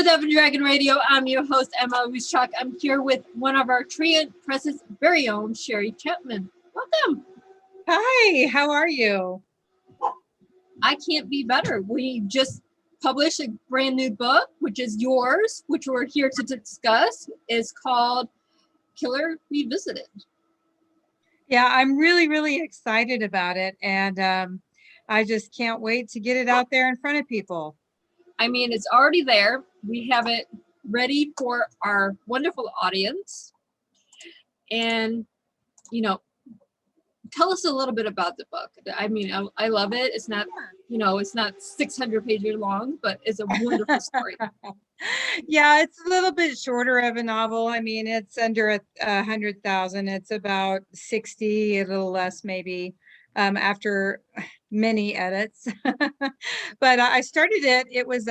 With Evan Dragon Radio, I'm your host, M.L.Ruscsak. I'm here with one of our Treant Press's very own, Sheri Chapman. Welcome. Hi, how are you? I can't be better. We just published a brand new book, which is yours, which we're here to discuss. It's called Killer Revisited. Yeah, I'm really excited about it. And I just can't wait to get it out there in front of people. I mean, it's already there. We have it ready for our wonderful audience. And, you know, tell us a little bit about the book. I mean, I love it. It's not, it's not 600 pages long, but it's a wonderful story. Yeah, it's a little bit shorter of a novel. I mean, it's under 100,000. It's about 60, a little less maybe, after many edits. But I started it. It was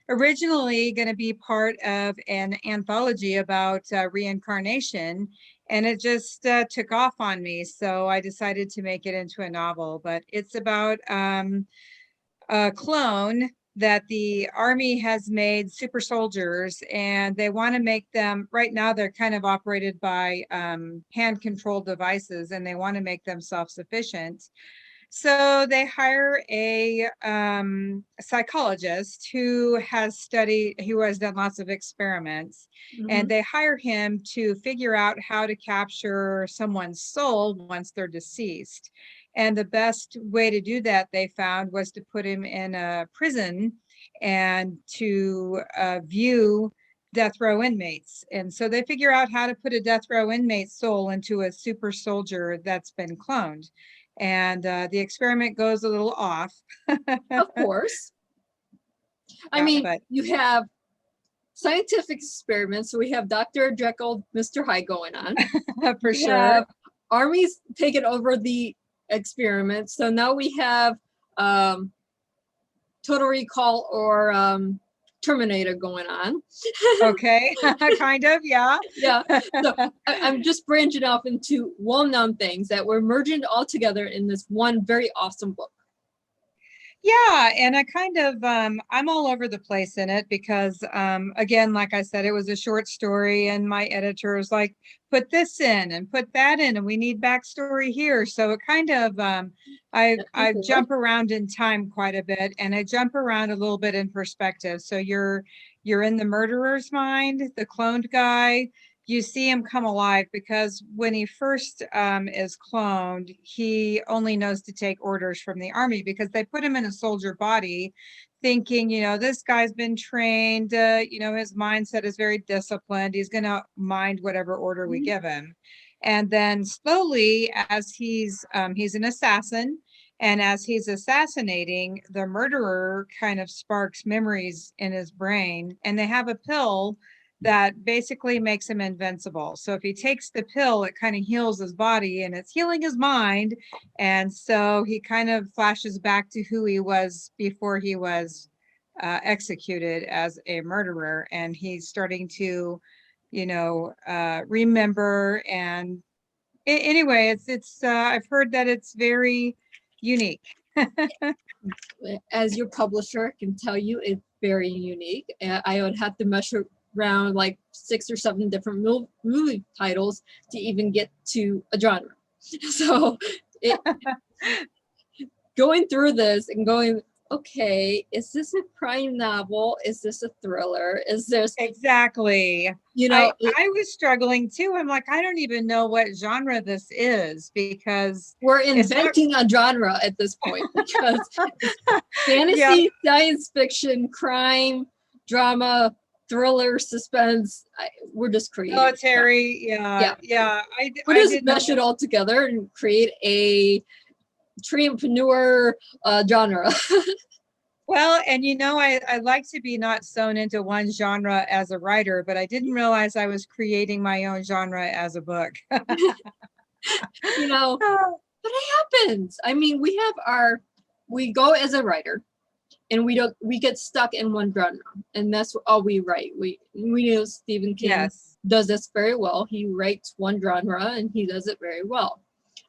originally going to be part of an anthology about reincarnation, and it just took off on me. So I decided to make it into a novel. But it's about a clone that the Army has made super soldiers, and they want to make them, right now they're kind of operated by hand controlled devices, and they want to make them self-sufficient. So they hire a psychologist who has done lots of experiments, and they hire him to figure out how to capture someone's soul once they're deceased. And the best way to do that, they found, was to put him in a prison and to view death row inmates. And so they figure out how to put a death row inmate's soul into a super soldier that's been cloned. And the experiment goes a little off. Of course. I mean, you have scientific experiments. So we have Dr. Jekyll, Mr. Hyde going on. For sure. Army's taken over the experiments. So now we have Total Recall or Terminator going on. Okay, kind of, yeah. Yeah, so I'm just branching off into well-known things that we're merging all together in this one very awesome book. Yeah, and I kind of, I'm all over the place in it because, again, like I said, it was a short story, and my editor was like, put this in and put that in, and we need backstory here. So it kind of, I jump around in time quite a bit, and I jump around a little bit in perspective. So you're in the murderer's mind, the cloned guy. You see him come alive because when he first is cloned, he only knows to take orders from the Army because they put him in a soldier body thinking, this guy's been trained, his mindset is very disciplined. He's going to mind whatever order we give him. And then slowly, as he's an assassin, and as he's assassinating, the murderer kind of sparks memories in his brain, and they have a pill that basically makes him invincible. So if he takes the pill, it kind of heals his body and it's healing his mind. And so he kind of flashes back to who he was before he was executed as a murderer. And he's starting to, remember. And anyway, it's I've heard that it's very unique. As your publisher, I can tell you it's very unique. I would have to measure around like 6 or 7 different movie titles to even get to a genre. So going through this and going, okay, is this a crime novel? Is this a thriller? Is this exactly? I was struggling too. I'm like, I don't even know what genre this is because we're inventing a genre at this point because fantasy, science fiction, crime, drama, thriller, suspense. We're just creating military. Yeah. We just mesh it all together and create a entrepreneur genre. Well, and I like to be not sewn into one genre as a writer, but I didn't realize I was creating my own genre as a book. But it happens. I mean, we go as a writer, and we get stuck in one genre, and that's all we write. We know Stephen King does this very well. He writes one genre and he does it very well.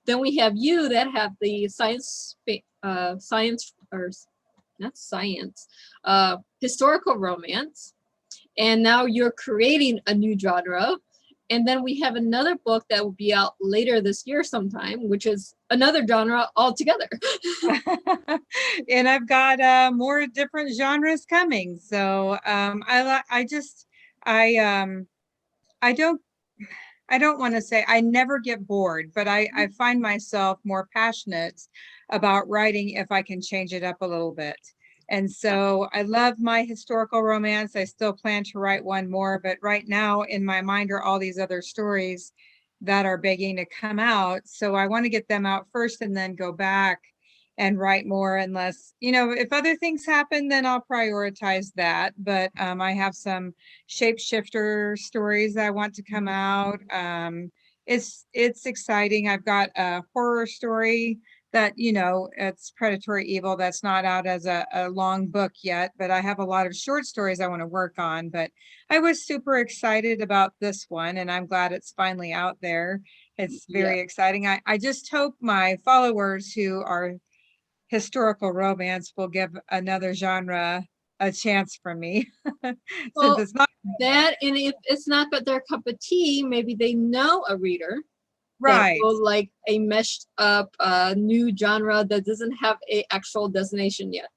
Then we have you that have the historical romance, And now you're creating a new genre. And then we have another book that will be out later this year sometime, which is another genre altogether. And I've got more different genres coming. So I don't want to say I never get bored, but I find myself more passionate about writing if I can change it up a little bit. And so I love my historical romance. I still plan to write one more, but right now in my mind are all these other stories that are begging to come out. So I want to get them out first and then go back and write more, unless, if other things happen, then I'll prioritize that. But I have some shapeshifter stories that I want to come out. It's exciting. I've got a horror story that, it's predatory evil, that's not out as a long book yet, but I have a lot of short stories I want to work on. But I was super excited about this one, and I'm glad it's finally out there. It's very exciting. I just hope my followers who are historical romance will give another genre a chance from me. Since Well, it's not that, and if it's not but their cup of tea, maybe they know a reader that right. will like a meshed up new genre that doesn't have a actual destination yet.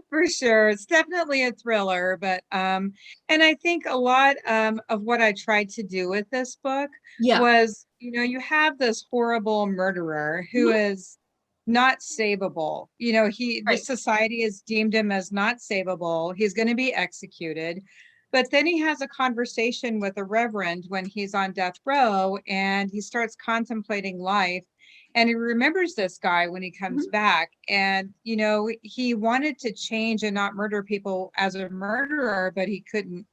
For sure. It's definitely a thriller, but and I think a lot of what I tried to do with this book was, you have this horrible murderer who is not savable. The society has deemed him as not savable. He's going to be executed. But then he has a conversation with a reverend when he's on death row, and he starts contemplating life. And he remembers this guy when he comes back. And, he wanted to change and not murder people as a murderer, but he couldn't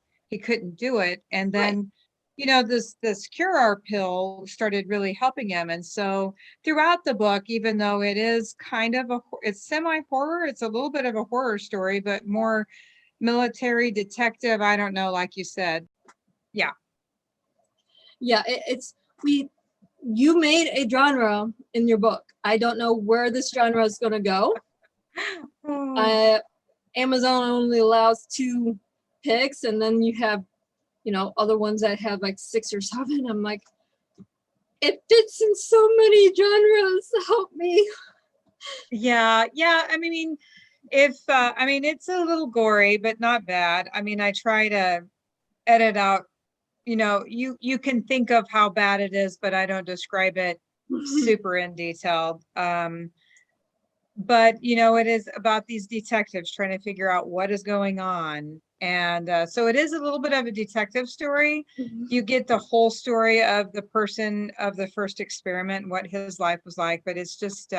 do it. And then, this cure pill started really helping him. And so throughout the book, even though it is kind of it's semi-horror, it's a little bit of a horror story, but more military detective. I don't know, like you said. Yeah. You made a genre in your book. I don't know where this genre is going to go. Amazon only allows 2 picks, and then you have other ones that have like 6 or 7. I'm like, it fits in so many genres. Help me. Yeah. I mean, it's a little gory, but not bad. I mean, I try to edit out, you can think of how bad it is, but I don't describe it super in detail. But it is about these detectives trying to figure out what is going on. And so it is a little bit of a detective story. You get the whole story of the person of the first experiment, what his life was like, but it's just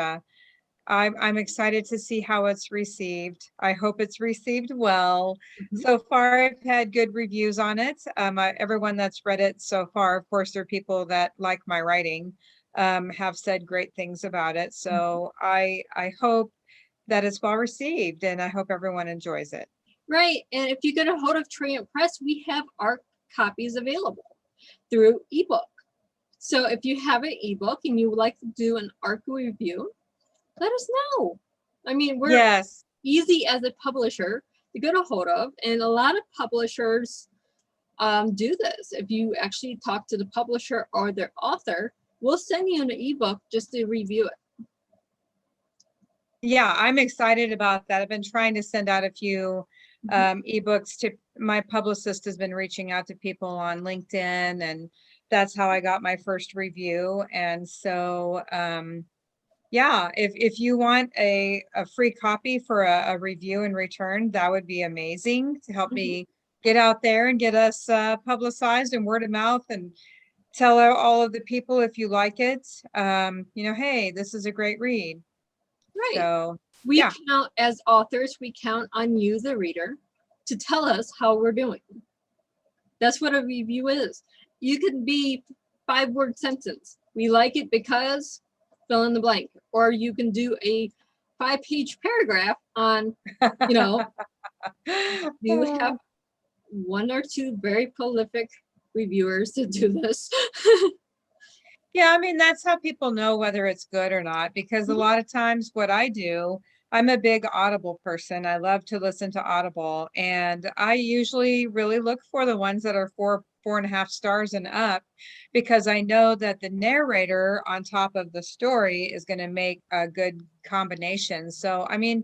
I'm excited to see how it's received. I hope it's received well. So far, I've had good reviews on it. Everyone that's read it so far, of course, there are people that like my writing, have said great things about it. So I hope that it's well received, and I hope everyone enjoys it. Right. And if you get a hold of Trilliant Press, we have our copies available through ebook. So if you have an ebook and you would like to do an ARC review, let us know. I mean, we're easy as a publisher to get a hold of, and a lot of publishers do this. If you actually talk to the publisher or their author, we'll send you an ebook just to review it. Yeah, I'm excited about that. I've been trying to send out a few ebooks to my publicist, has been reaching out to people on LinkedIn, and that's how I got my first review. And so yeah, if you want a free copy for a review in return, that would be amazing to help me get out there and get us publicized and word of mouth, and tell all of the people, if you like it, hey, this is a great read. Right. So we count, as authors, we count on you, the reader, to tell us how we're doing. That's what a review is. You can be 5-word sentence. We like it because fill in the blank. Or you can do a 5-page paragraph on, you have 1 or 2 very prolific reviewers to do this. Yeah, I mean, that's how people know whether it's good or not, because a lot of times what I do, I'm a big Audible person. I love to listen to Audible, and I usually really look for the ones that are 4.5 stars and up, because I know that the narrator on top of the story is going to make a good combination. So, I mean,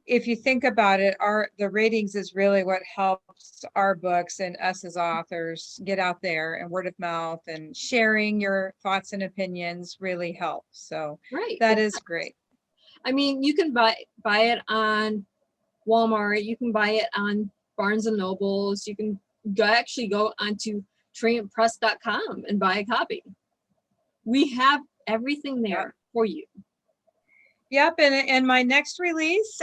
if you think about it, the ratings is really what helps our books and us as authors get out there, and word of mouth and sharing your thoughts and opinions really helps. So Right. that is great. I mean, you can buy it on Walmart. You can buy it on Barnes and Nobles. You can actually go onto traiantpress.com and buy a copy. We have everything there for you. Yep, and my next release,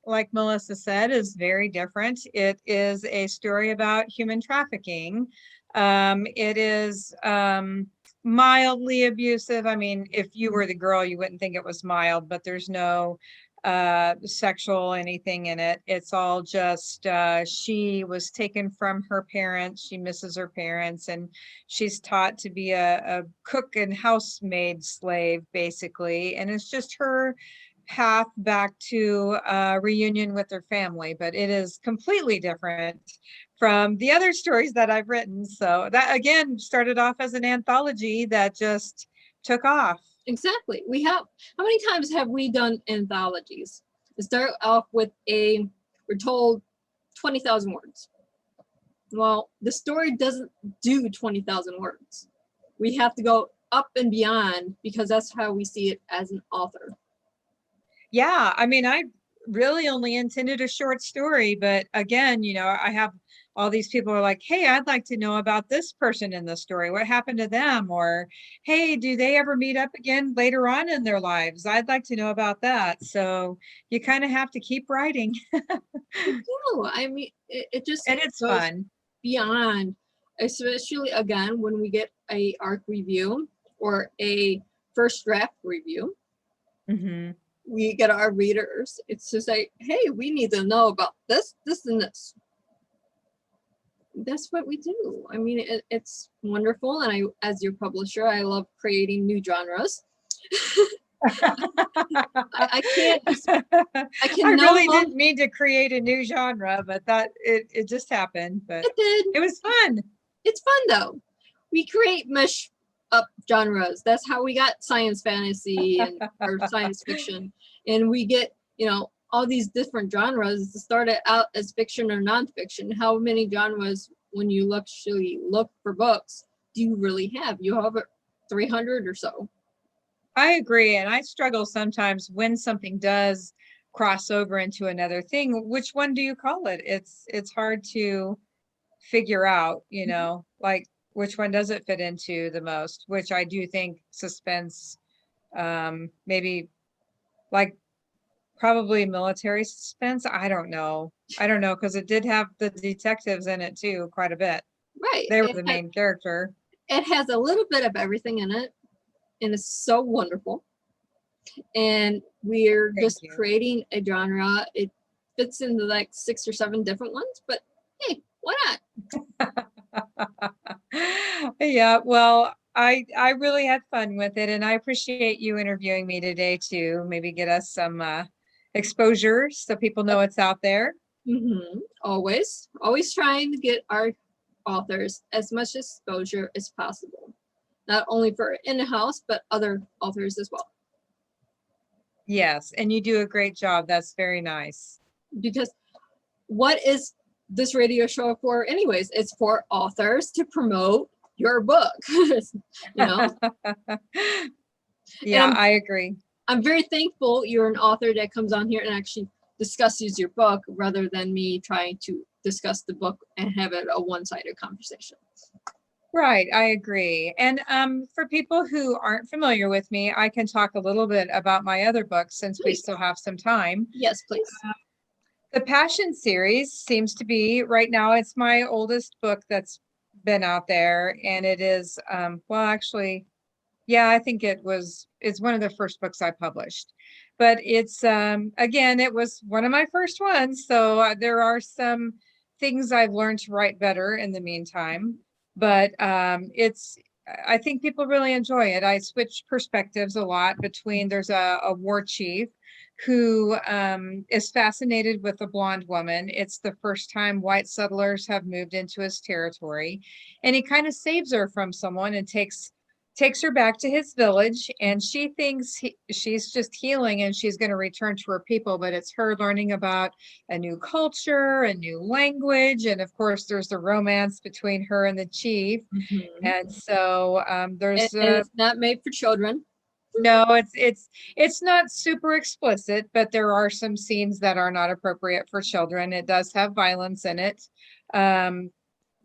like Melissa said, is very different. It is a story about human trafficking. It is mildly abusive. I mean, if you were the girl, you wouldn't think it was mild, but there's no sexual anything in it. It's all just she was taken from her parents. She misses her parents, and she's taught to be a cook and housemaid slave, basically. And it's just her path back to reunion with her family, but it is completely different from the other stories that I've written. So that again started off as an anthology that just took off. Exactly. How many times have we done anthologies? To start off with we're told 20,000 words. Well, the story doesn't do 20,000 words. We have to go up and beyond, because that's how we see it as an author. Yeah, I mean, I really only intended a short story, but again, I have all these people are like, hey, I'd like to know about this person in the story. What happened to them? Or, hey, do they ever meet up again later on in their lives? I'd like to know about that. So you kind of have to keep writing. No, I mean, it just And it's goes fun. beyond, especially again when we get a arc review or a first draft review. Mm-hmm. We get our readers. It's just like, hey, we need to know about this, this, and this. That's what we do. I mean, it's wonderful, and as your publisher, I love creating new genres. I can't. I can I no really longer. didn't mean to create a new genre, but it just happened. But It did. it was fun. It's fun though. We create mesh up genres. That's how we got science fantasy and or science fiction, and we get all these different genres. To start it out as fiction or nonfiction. How many genres, when you actually look for books, do you really have? You have 300 or so. I agree. And I struggle sometimes when something does cross over into another thing. Which one do you call it? It's hard to figure out, like which one does it fit into the most, which I do think suspense, maybe like probably military suspense. I don't know. Because it did have the detectives in it too, quite a bit. Right. They were the main character. It has a little bit of everything in it, and it's so wonderful. And we're Thank just you. creating a genre. It fits into like 6 or 7 different ones, but hey, why not? Yeah, well, I really had fun with it, and I appreciate you interviewing me today too. Maybe get us some exposure so people know it's out there. Always trying to get our authors as much exposure as possible, not only for in-house but other authors as well. Yes, and you do a great job. That's very nice. Because what is this radio show for anyways? It's for authors to promote your book. Yeah, I agree. I'm very thankful you're an author that comes on here and actually discusses your book, rather than me trying to discuss the book and have it a one-sided conversation. Right, I agree. And for people who aren't familiar with me, I can talk a little bit about my other books since we still have some time. Yes, please. The Passion series seems to be, right now, it's my oldest book that's been out there. And it is, well, actually, yeah, I think it's one of the first books I published. But it's, again, it was one of my first ones. So there are some things I've learned to write better in the meantime. But I think people really enjoy it. I switch perspectives a lot between there's a war chief who is fascinated with a blonde woman. It's the first time white settlers have moved into his territory, and he kind of saves her from someone and takes her back to his village, and she thinks she's just healing and she's going to return to her people, but it's her learning about a new culture, a new language, and of course there's the romance between her and the chief. Mhm. And so there's And it's not made for children. no, it's not super explicit, but there are some scenes that are not appropriate for children. It does have violence in it. Um,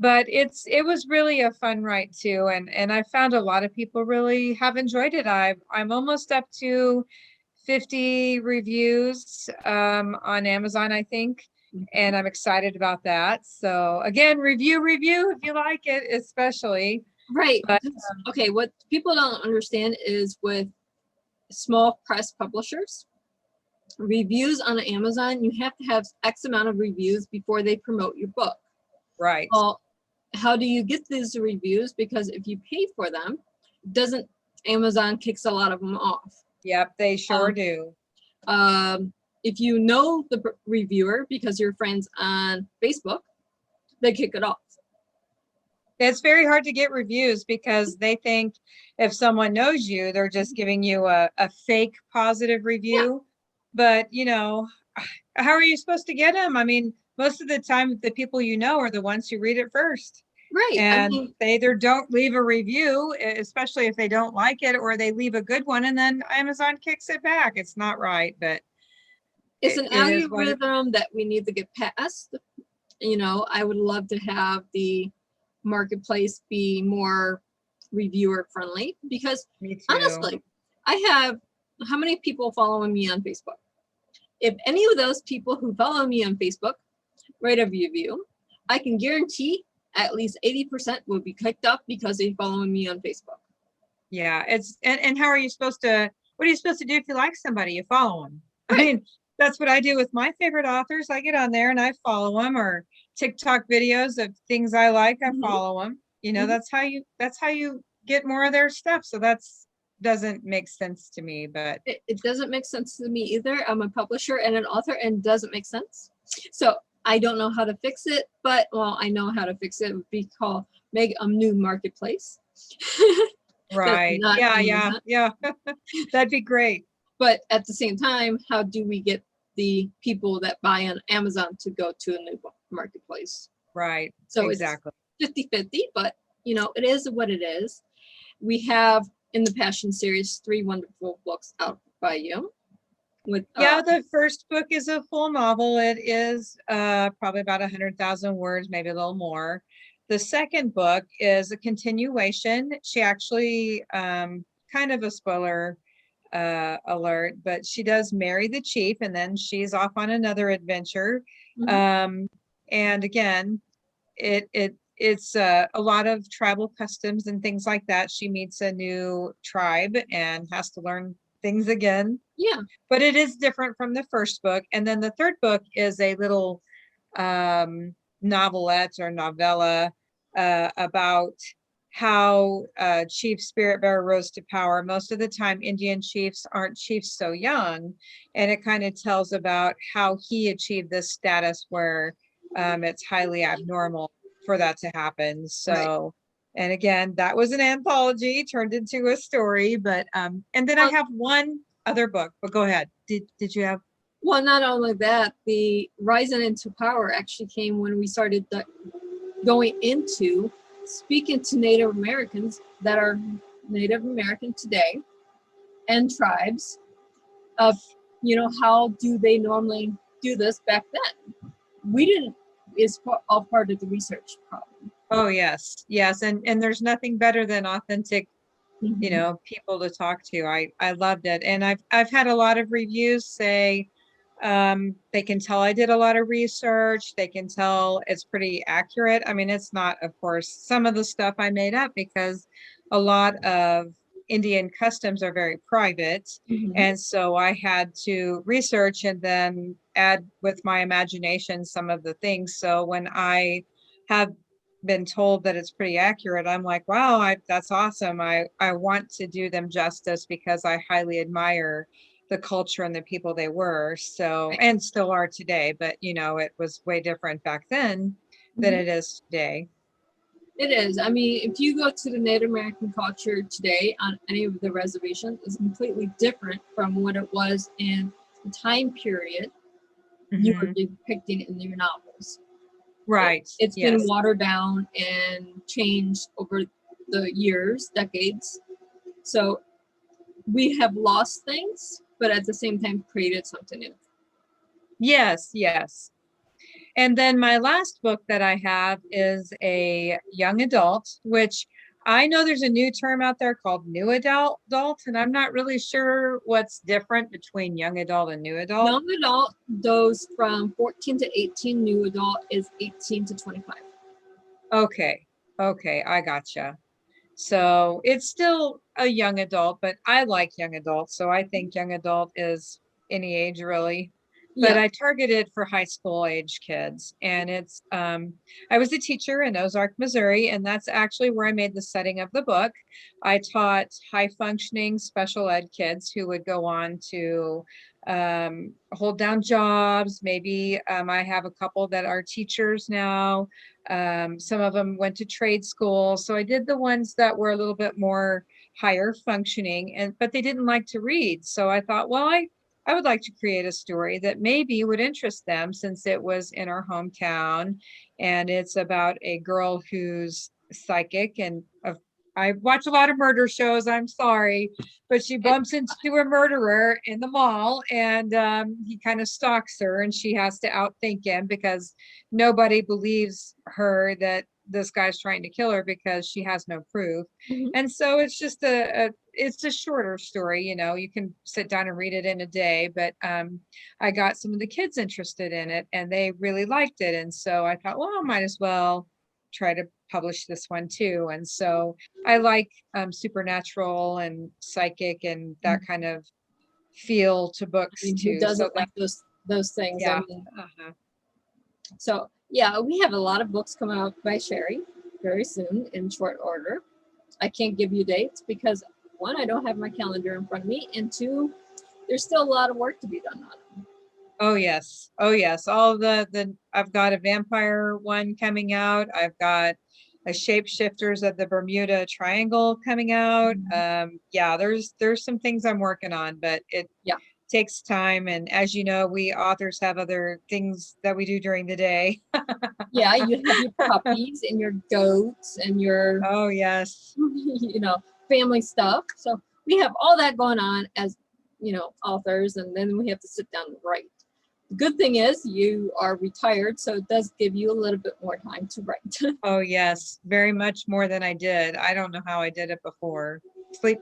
but it was really a fun write too, and I found a lot of people really have enjoyed it. I'm almost up to 50 reviews on Amazon, I think, and I'm excited about that. So again, review if you like it, especially. Right. But Okay, what people don't understand is with small press publishers, reviews on Amazon, you have to have X amount of reviews before they promote your book. right. Well, how do you get these reviews? Because if you pay for them, doesn't Amazon kicks a lot of them off. Yep, they sure Um, do. If you know the reviewer because you're friends on Facebook, they kick it off. It's very hard to get reviews because they think if someone knows you, they're just giving you a fake positive review. But, how are you supposed to get them? I mean, most of the time, the people you know are the ones who read it first. Right. I And mean, they either don't leave a review, especially if they don't like it, or they leave a good one and then Amazon kicks it back. It's not right, but it's an it is what it algorithm that we need to get past. I would love to have the marketplace be more reviewer friendly because me too. honestly, I have how many people following me on Facebook? If any of those people who follow me on Facebook write a review, I can guarantee at least 80% will be clicked up because they follow me on Facebook. Yeah, and how are you supposed to, what are you supposed to do if you like somebody? You follow them. I Right. mean, that's what I do with my favorite authors. I get on there and I follow them, or TikTok videos of things I like, I Mhm, follow them. mhm. That's how you get more of their stuff. So that's doesn't make sense to me, but It doesn't make sense to me either. I'm a publisher and an author and it doesn't make sense. So I don't know how to fix it, but well, I know how to fix it. It would be called make a new marketplace. That's right. not Yeah, yeah, Amazon. yeah. That'd be great. But at the same time, how do we get the people that buy on Amazon to go to a new marketplace? Right. So it's Exactly. 50-50, but it is what it is. We have in the Passion series 3 wonderful books out by you with Yeah, the first book is a full novel. It is probably about 100,000 words, maybe a little more. The second book is a continuation. She actually, kind of a spoiler alert, but she does marry the chief and then she's off on another adventure. Mhm. Um, and again, it's a lot of tribal customs and things like that. She meets a new tribe and has to learn things again, Yeah. but it is different from the first book. And then the third book is a little novelette or novella about how Chief Spirit Bearer rose to power. Most of the time, Indian chiefs aren't chiefs so young, and it kind of tells about how he achieved this status where it's highly abnormal for that to happen. Right. So, and again, that was an anthology turned into a story, but and then I Well, have one other book, but go ahead. Did you have? well, not only that, the rising into power actually came when we started going into speaking to Native Americans that are Native American today and tribes of, how do they normally do this back then? We didn't, is all part of the research problem. Oh yes, yes, and there's nothing better than authentic, Mhm. people to talk to. I loved it, and I've had a lot of reviews say they can tell I did a lot of research. They can tell it's pretty accurate. I mean, it's not, of course, some of the stuff I made up because a lot of Indian customs are very private. Mhm. And so I had to research and then add with my imagination some of the things. So when I have been told that it's pretty accurate, I'm like, wow, that's awesome. I want to do them justice because I highly admire the culture and the people they were. So, Right. and still are today, but it was way different back then than Mhm. it is today. It is. I mean, if you go to the Native American culture today on any of the reservations, it's completely different from what it was in the time period you were Hmm. depicting in your novels. Right. It's been Yes. watered down and changed over the years, decades. So we have lost things, but at the same time created something new. Yes. Yes. And then my last book that I have is a young adult, which I know there's a new term out there called new adult, and I'm not really sure what's different between young adult and new adult. Young adult goes from 14 to 18. New adult is 18 to 25. Okay. Okay, I gotcha. So it's still a young adult, but I like young adult. So I think young adult is any age really. But Yeah. I targeted for high school age kids. And I was a teacher in Ozark, Missouri, and that's actually where I made the setting of the book. I taught high functioning special ed kids who would go on to hold down jobs. Maybe I have a couple that are teachers now. Some of them went to trade school. So I did the ones that were a little bit more higher functioning, but they didn't like to read. So I thought, well, I would like to create a story that maybe would interest them since it was in our hometown and it's about a girl who's psychic and I watch a lot of murder shows, I'm sorry, but she bumps into a murderer in the mall and he kind of stalks her and she has to outthink him because nobody believes her that this guy's trying to kill her because she has no proof. Mhm. And so it's just it's a shorter story, you can sit down and read it in a day, but I got some of the kids interested in it and they really liked it. And so I thought, well, I might as well try to publish this one too. And so I like supernatural and psychic and that kind of feel to I books mean, who too. So doesn't like those things? I yeah. mean, Uh-huh. so yeah, we have a lot of books coming out by Sheri very soon in short order. I can't give you dates because one, I don't have my calendar in front of me, and two, there's still a lot of work to be done on them. Oh yes. Oh yes. All the I've got a vampire one coming out. I've got a shapeshifters of the Bermuda Triangle coming out. Yeah, there's some things I'm working on, but it Yeah, takes time. And as you know, we authors have other things that we do during the day. yeah, you have your puppies and your goats and your Oh yes. family stuff. So we have all that going on as authors, and then we have to sit down and write. The good thing is you are retired, so it does give you a little bit more time to write. Oh yes. Very much more than I did. I don't know how I did it before. Sleep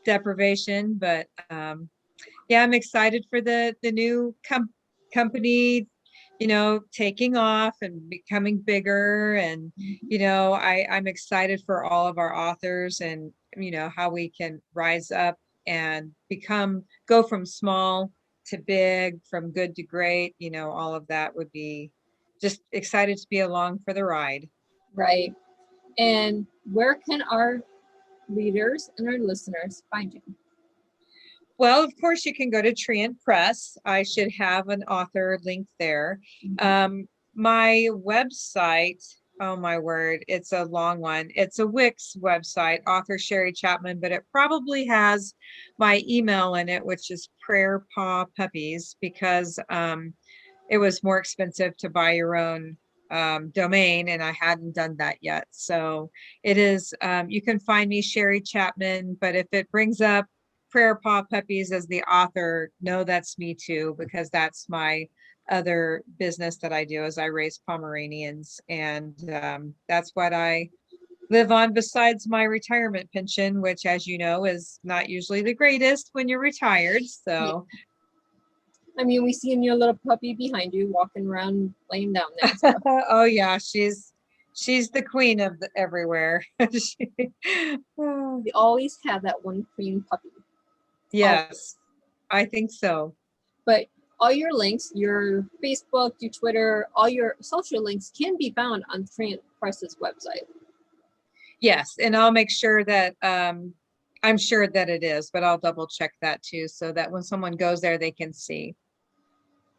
deprivation, but yeah, I'm excited for the new company, taking off and becoming bigger. And, I'm excited for all of our authors and, how we can rise up and go from small to big, from good to great, all of that would be just excited to be along for the ride. Right. And where can our readers and our listeners find you? Well, of course, you can go to Treant Press. I should have an author link there. My website, oh my word, it's a long one. It's a Wix website, author Sheri Chapman, but it probably has my email in it, which is Prayer Paw Puppies, because it was more expensive to buy your own domain, and I hadn't done that yet. So it is, you can find me Sheri Chapman, but if it brings up Prayer Paw Puppies as the author, no, that's me too, because that's my other business that I do is I raise Pomeranians. And that's what I live on besides my retirement pension, which, as you know, is not usually the greatest when you're retired. Yeah. So I mean, we see your little puppy behind you walking around laying down there. So. oh yeah, she's the queen of everywhere. We always have that one queen puppy. Always. Yes, I think so. But all your links, your Facebook, your Twitter, all your social links can be found on Tran Press's website. Yes, and I'll make sure that I'm sure that it is, but I'll double check that too, so that when someone goes there, they can see.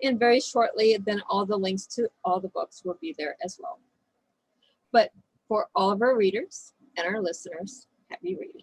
And very shortly, then all the links to all the books will be there as well. But for all of our readers and our listeners, happy reading.